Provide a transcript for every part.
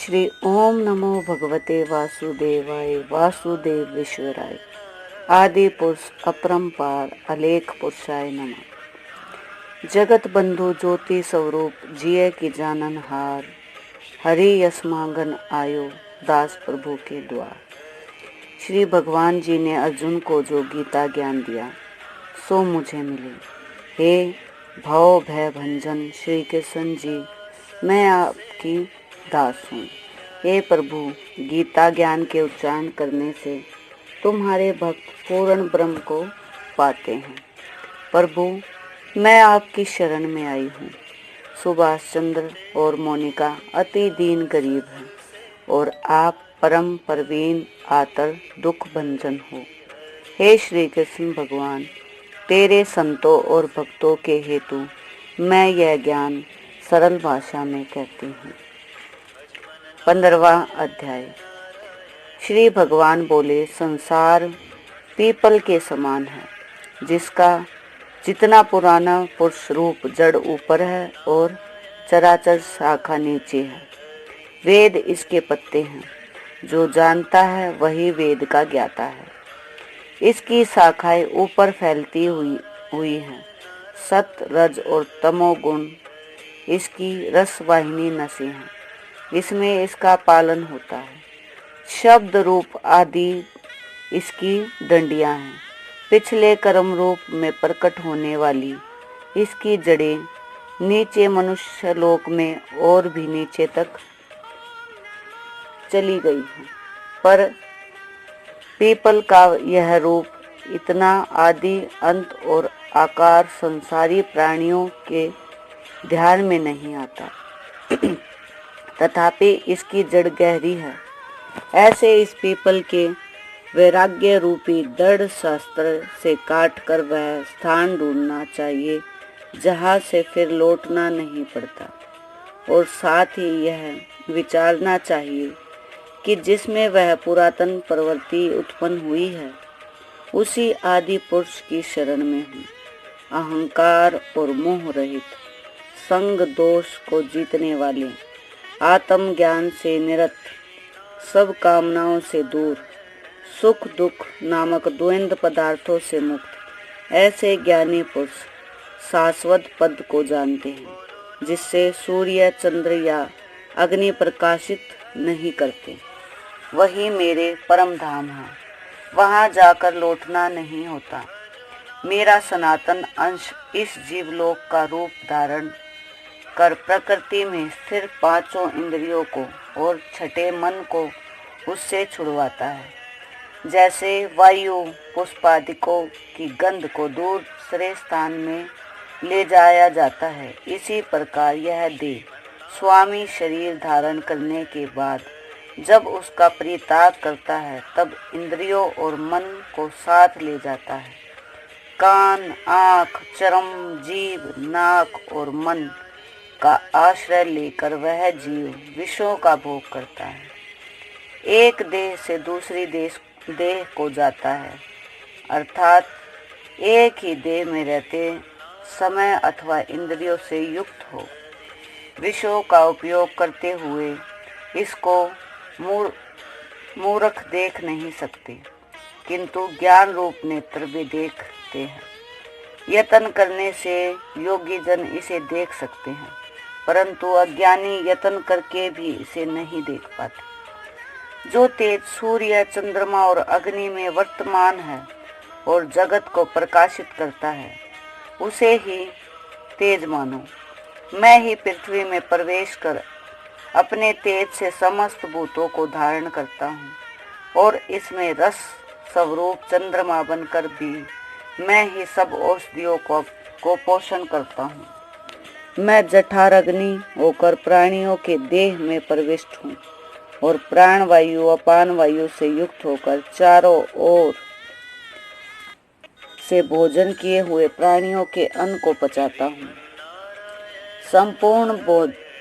श्री ओम नमो भगवते वासुदेवाय वासुदेवेश्वराय आदि पुरुष अपरंपार अलेख पुरुषाय नमः। जगत बंधु ज्योति स्वरूप जिय की जानन हार, हरि यस्मांगन आयो दास प्रभु के द्वार। श्री भगवान जी ने अर्जुन को जो गीता ज्ञान दिया सो मुझे मिले। हे भव भय भंजन श्री कृष्ण जी, मैं आपकी दास हूँ। हे प्रभु, गीता ज्ञान के उच्चारण करने से तुम्हारे भक्त पूर्ण ब्रह्म को पाते हैं। प्रभु, मैं आपकी शरण में आई हूँ। सुभाष चंद्र और मोनिका अति दीन गरीब हैं और आप परम परवीन आतर दुख भंजन हो। हे श्री कृष्ण भगवान, तेरे संतों और भक्तों के हेतु मैं यह ज्ञान सरल भाषा में कहती हूँ। 15वां अध्याय। श्री भगवान बोले, संसार पीपल के समान है, जिसका जितना पुराना पुरुष रूप जड़ ऊपर है और चराचर शाखा नीचे है। वेद इसके पत्ते हैं, जो जानता है वही वेद का ज्ञाता है। इसकी शाखाएं ऊपर फैलती हुई हैं। सत, रज और तमो गुण इसकी रसवाहिनी नसें हैं, इसमें इसका पालन होता है। शब्द रूप आदि इसकी डंडियां हैं। पिछले कर्म रूप में प्रकट होने वाली इसकी जड़ें नीचे मनुष्य लोक में और भी नीचे तक चली गई हैं। पर पीपल का यह रूप इतना आदि अंत और आकार संसारी प्राणियों के ध्यान में नहीं आता। तथापि इसकी जड़ गहरी है। ऐसे इस पीपल के वैराग्य रूपी दृढ़ शास्त्र से काट कर वह स्थान ढूंढना चाहिए जहाँ से फिर लौटना नहीं पड़ता। और साथ ही यह विचारना चाहिए कि जिसमें वह पुरातन प्रवृत्ति उत्पन्न हुई है उसी आदि पुरुष की शरण में हूँ। अहंकार और मोह रहित, संग दोष को जीतने वाले, आत्म ज्ञान से निरत, सब कामनाओं से दूर, सुख दुख नामक द्वंद्व पदार्थों से मुक्त, ऐसे ज्ञानी पुरुष शाश्वत पद को जानते हैं, जिससे सूर्य चंद्र या अग्नि प्रकाशित नहीं करते। वही मेरे परम धाम है, वहाँ जाकर लौटना नहीं होता। मेरा सनातन अंश इस जीवलोक का रूप धारण कर प्रकृति में स्थिर पांचों इंद्रियों को और छठे मन को उससे छुड़वाता है। जैसे वायु पुष्पादिकों की गंध को दूसरे स्थान में ले जाया जाता है, इसी प्रकार यह देह स्वामी शरीर धारण करने के बाद जब उसका परित्याग करता है तब इंद्रियों और मन को साथ ले जाता है। कान, आँख, चर्म, जीभ, नाक और मन का आश्रय लेकर वह जीव विषयों का भोग करता है। एक देह से दूसरी देह को जाता है, अर्थात एक ही देह में रहते समय अथवा इंद्रियों से युक्त हो विषयों का उपयोग करते हुए इसको मूर्ख देख नहीं सकते, किंतु ज्ञान रूप नेत्र भी देखते हैं। यत्न करने से योगी जन इसे देख सकते हैं, परंतु अज्ञानी यत्न करके भी इसे नहीं देख पाते। जो तेज सूर्य, चंद्रमा और अग्नि में वर्तमान है और जगत को प्रकाशित करता है, उसे ही तेज मानो। मैं ही पृथ्वी में प्रवेश कर अपने तेज से समस्त भूतों को धारण करता हूँ और इसमें रस स्वरूप चंद्रमा बनकर भी मैं ही सब औषधियों को पोषण करता हूँ। मैं जठार अग्नि होकर प्राणियों के देह में प्रविष्ट हूँ और प्राण वायु अपान वायु से युक्त होकर चारों ओर से भोजन किए हुए प्राणियों के अन्न को पचाता हूँ। संपूर्ण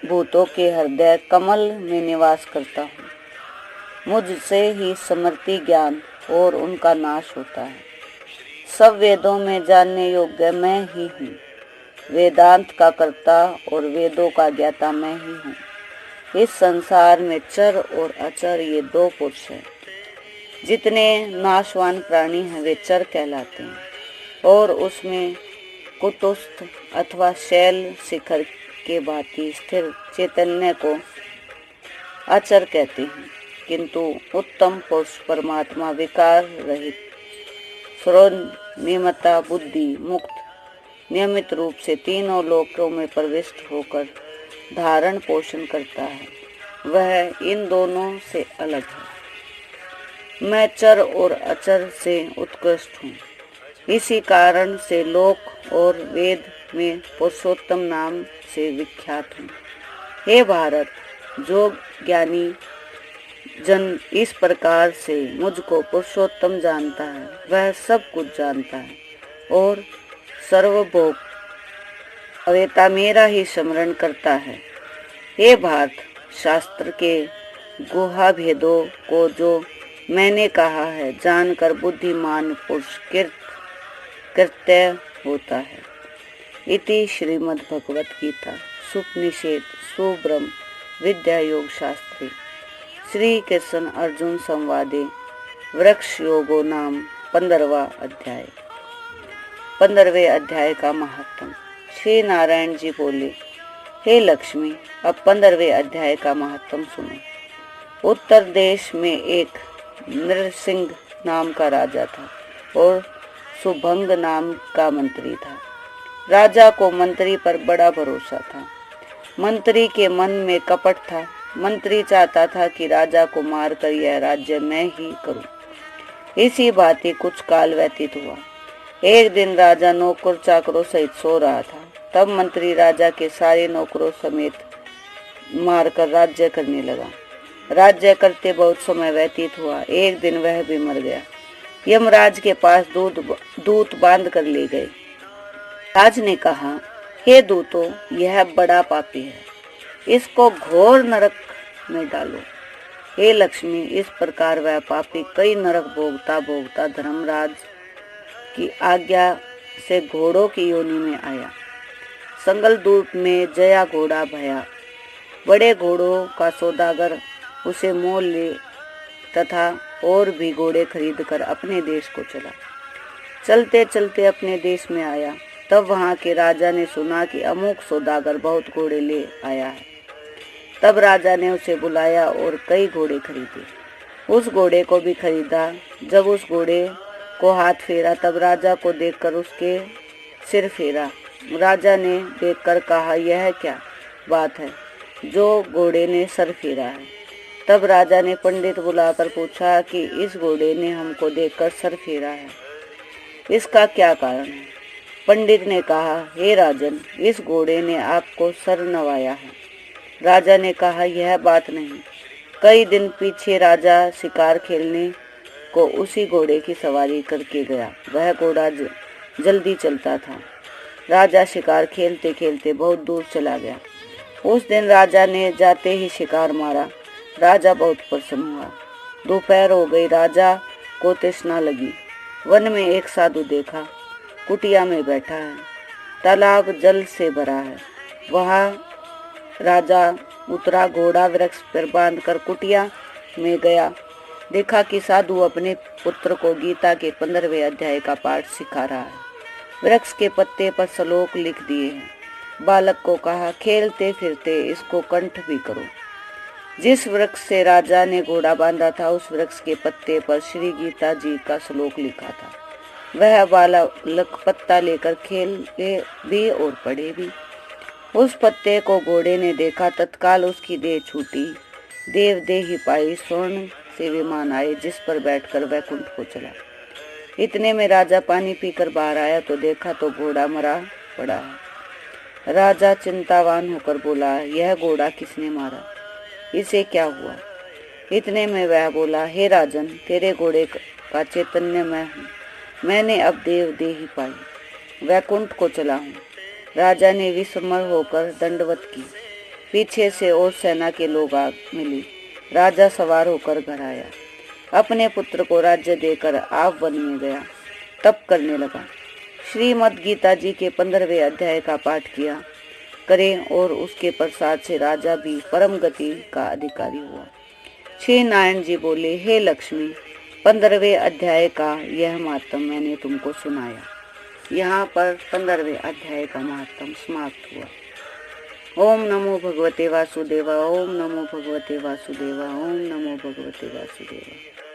भूतों के हृदय कमल में निवास करता हूँ। मुझसे ही स्मृति ज्ञान और उनका नाश होता है। सब वेदों में जानने योग्य मैं ही हूँ। वेदांत का कर्ता और वेदों का ज्ञाता मैं ही हूँ। इस संसार में चर और अचर ये दो पुरुष हैं। जितने नाशवान प्राणी हैं वे चर कहलाते हैं और उसमें कुटुस्थ अथवा शैल शिखर के भांति स्थिर चैतन्य को अचर कहते हैं, किंतु उत्तम पुरुष परमात्मा विकार रहित सर्वनियमता बुद्धि मुक्त नियमित रूप से तीनों लोकों में प्रविष्ट होकर धारण पोषण करता है, वह इन दोनों से अलग है। मैं चर और अचर से उत्कृष्ट हूँ। इसी कारण से लोक और वेद में पुरुषोत्तम नाम से विख्यात हूँ। हे भारत, जो ज्ञानी जन इस प्रकार से मुझको पुरुषोत्तम जानता है वह सब कुछ जानता है और सर्वभोग अवेता मेरा ही स्मरण करता है। हे भारत, शास्त्र के गुहा भेदों को जो मैंने कहा है जानकर बुद्धिमान पुरुष कृत्य होता है। इति श्रीमद् भगवत गीता सुपनिषद सुब्रह्म विद्या योग शास्त्रे श्री कृष्ण अर्जुन संवादे वृक्ष योगो नाम 15वां अध्याय। 15वें अध्याय का महात्म। श्री नारायण जी बोले, हे लक्ष्मी, अब 15वें अध्याय का महात्म सुनो। उत्तर देश में एक नरसिंह नाम का राजा था और सुभंग नाम का मंत्री था। राजा को मंत्री पर बड़ा भरोसा था। मंत्री के मन में कपट था। मंत्री चाहता था कि राजा को मारकर यह राज्य मैं ही करूं। इसी भांति कुछ काल व्यतीत हुआ। एक दिन राजा नौकर चाकरों सहित सो रहा था। तब मंत्री राजा के सारे नौकरों समेत मारकर राज्य करने लगा। राज्य करते बहुत समय व्यतीत हुआ। एक दिन वह भी मर गया। यमराज के पास दूत बांध कर ले गए। राज ने कहा, हे दूतों, यह बड़ा पापी है, इसको घोर नरक में डालो। हे लक्ष्मी, इस प्रकार वह पापी कई नरक भोगता भोगता धर्मराज की आज्ञा से घोड़ों की योनि में आया। संगलदूत में जया घोड़ा भया। बड़े घोड़ों का सौदागर उसे मोल ले तथा और भी घोड़े खरीद कर अपने देश को चला। चलते चलते अपने देश में आया। तब वहां के राजा ने सुना कि अमुक सौदागर बहुत घोड़े ले आया है। तब राजा ने उसे बुलाया और कई घोड़े खरीदे। उस घोड़े को भी खरीदा। जब उस घोड़े को हाथ फेरा तब राजा को देखकर उसके सिर फेरा। राजा ने देखकर कहा, यह क्या बात है जो घोड़े ने सर फेरा है। तब राजा ने पंडित बुलाकर पूछा कि इस घोड़े ने हमको देखकर सर फेरा है, इसका क्या कारण है। पंडित ने कहा, हे राजन, इस घोड़े ने आपको सर नवाया है। राजा ने कहा, यह बात नहीं। कई दिन पीछे राजा शिकार खेलने को उसी घोड़े की सवारी करके गया। वह घोड़ा जल्दी चलता था। राजा शिकार खेलते खेलते बहुत दूर चला गया। उस दिन राजा ने जाते ही शिकार मारा। राजा बहुत प्रसन्न हुआ। दोपहर हो गई। राजा को तृष्णा लगी। वन में एक साधु देखा। कुटिया में बैठा है। तालाब जल से भरा है। वहां राजा उतरा। घोड़ा वृक्ष पर बांधकर कुटिया में गया। देखा कि साधु अपने पुत्र को गीता के 15वें अध्याय का पाठ सिखा रहा है। वृक्ष के पत्ते पर श्लोक लिख दिए हैं। बालक को कहा, खेलते फिरते इसको कंठ भी करो। जिस वृक्ष से राजा ने घोड़ा बांधा था उस वृक्ष के पत्ते पर श्री गीता जी का श्लोक लिखा था। वह बालक पत्ता लेकर खेले भी और पढ़े भी। उस पत्ते को घोड़े ने देखा। तत्काल उसकी देह छूटी। देव देही पाई। स्वर्ण से विमान आए जिस पर बैठकर वैकुंठ को चला। इतने में राजा पानी पीकर बाहर आया तो देखा तो घोड़ा मरा पड़ा है। राजा चिंतावान होकर बोला, यह घोड़ा किसने मारा, इसे क्या हुआ। इतने में वह बोला, हे राजन, तेरे घोड़े का चैतन्य मैं हूँ। मैंने अब देव देही पाई, वैकुंठ को चला हूँ। राजा ने विस्मय होकर दंडवत की। पीछे से और सेना के लोग आ मिली। राजा सवार होकर घर आया। अपने पुत्र को राज्य देकर आप वन में गया। तप करने लगा। श्रीमद् गीता जी के 15वें अध्याय का पाठ किया। करें और उसके प्रसाद से राजा भी परम गति का अधिकारी हुआ। श्री नारायण जी बोले, हे लक्ष्मी, 15वें अध्याय का यह महात्म मैंने तुमको सुनाया। यहाँ पर 15वें अध्याय का महात्म समाप्त हुआ। ओम नमो भगवते वासुदेवा, ओम नमो भगवते वासुदेवा, ओम नमो भगवते वासुदेवा।